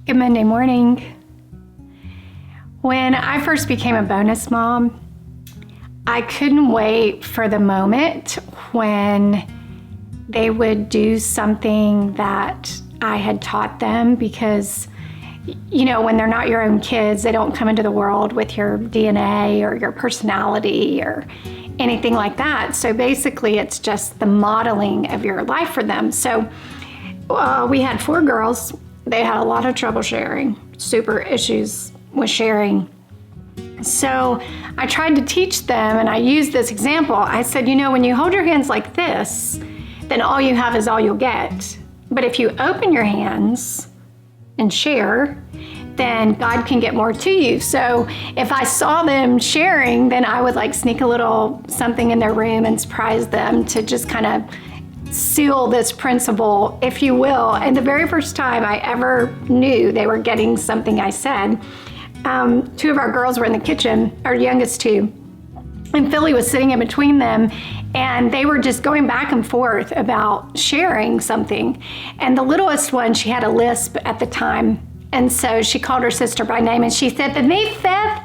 Good Monday morning. When I first became a bonus mom, I couldn't wait for the moment when they would do something that I had taught them because, you know, when they're not your own kids, they don't come into the world with your DNA or your personality or anything like that. So basically, it's just the modeling of your life for them. So we had 4 girls. They had a lot of trouble sharing, super issues with sharing. So I tried to teach them, and I used this example. I said, you know, when you hold your hands like this, then all you have is all you'll get. But if you open your hands and share, then God can get more to you. So if I saw them sharing, then I would like sneak a little something in their room and surprise them to just kind of seal this principle, if you will. And the very first time I ever knew they were getting something I said, 2 of our girls were in the kitchen, our youngest 2, and Philly was sitting in between them, and they were just going back and forth about sharing something. And the littlest one, she had a lisp at the time, and so she called her sister by name, and she said, Denise said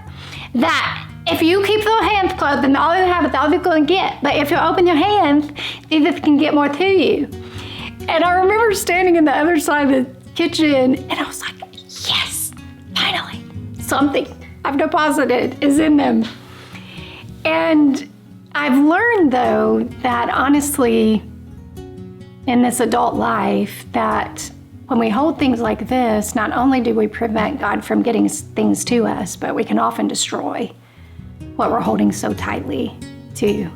that if you keep your hands closed, then all you have is all you're going to get. But if you open your hands, Jesus can get more to you. And I remember standing in the other side of the kitchen, and I was like, yes, finally, something I've deposited is in them. And I've learned, though, that honestly, in this adult life, that when we hold things like this, not only do we prevent God from getting things to us, but we can often destroy what we're holding so tightly to.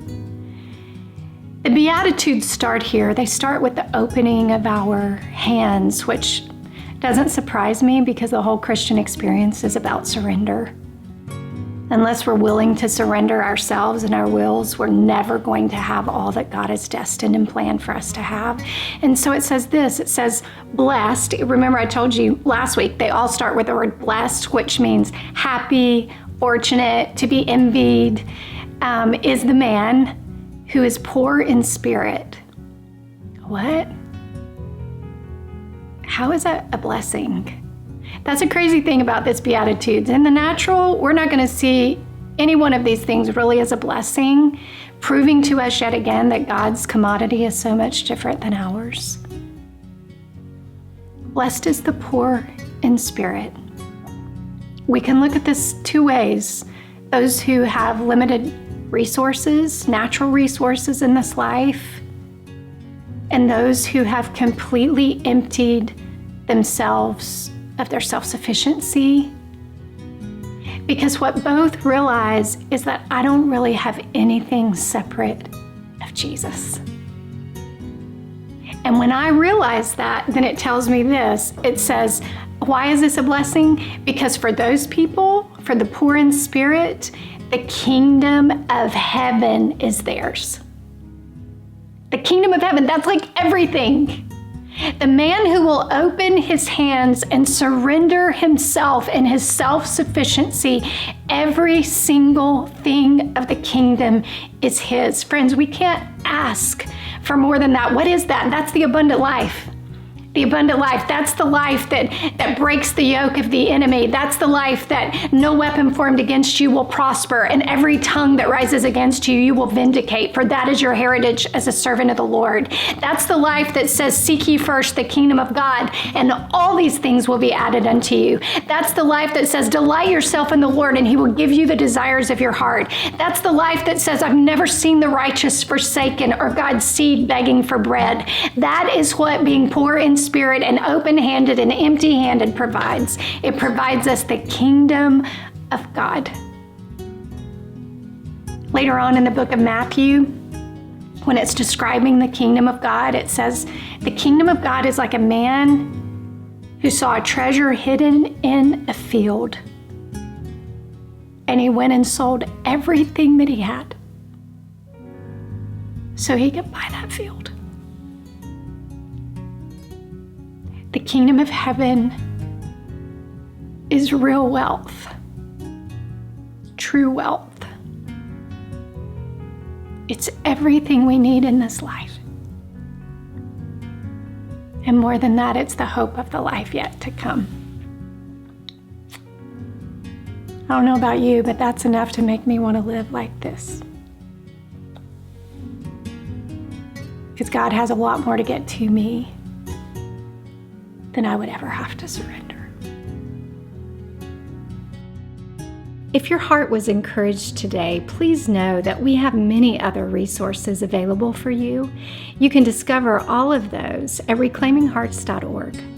The Beatitudes start here. They start with the opening of our hands, which doesn't surprise me because the whole Christian experience is about surrender. Unless we're willing to surrender ourselves and our wills, we're never going to have all that God has destined and planned for us to have. And so it says this, it says blessed. Remember I told you last week, they all start with the word blessed, which means happy, fortunate, to be envied, is the man who is poor in spirit. What? How is that a blessing? That's a crazy thing about this Beatitudes. In the natural, we're not going to see any one of these things really as a blessing, proving to us yet again that God's commodity is so much different than ours. Blessed is the poor in spirit. We can look at this 2 ways. Those who have limited resources, natural resources in this life, and those who have completely emptied themselves of their self-sufficiency. Because what both realize is that I don't really have anything separate of Jesus. And when I realize that, then it tells me this. It says, why is this a blessing? Because for those people, for the poor in spirit, the kingdom of heaven is theirs. The kingdom of heaven, that's like everything. The man who will open his hands and surrender himself in his self-sufficiency, every single thing of the kingdom is his. Friends, we can't ask for more than that. What is that? That's the abundant life. The abundant life, that's the life that breaks the yoke of the enemy. That's the life that no weapon formed against you will prosper, and every tongue that rises against you, you will vindicate, for that is your heritage as a servant of the Lord. That's the life that says, seek ye first the kingdom of God, and all these things will be added unto you. That's the life that says, delight yourself in the Lord, and he will give you the desires of your heart. That's the life that says, I've never seen the righteous forsaken or God's seed begging for bread. That is what being poor in spirit and open-handed and empty-handed provides. It provides us the kingdom of God. Later on in the book of Matthew, when it's describing the kingdom of God, it says, the kingdom of God is like a man who saw a treasure hidden in a field. And he went and sold everything that he had so he could buy that field. The kingdom of heaven is real wealth, true wealth. It's everything we need in this life. And more than that, it's the hope of the life yet to come. don't know about you, but that's enough to make me want to live like this. Because God has a lot more to get to me than I would ever have to surrender. If your heart was encouraged today, please know that we have many other resources available for you. You can discover all of those at reclaiminghearts.org.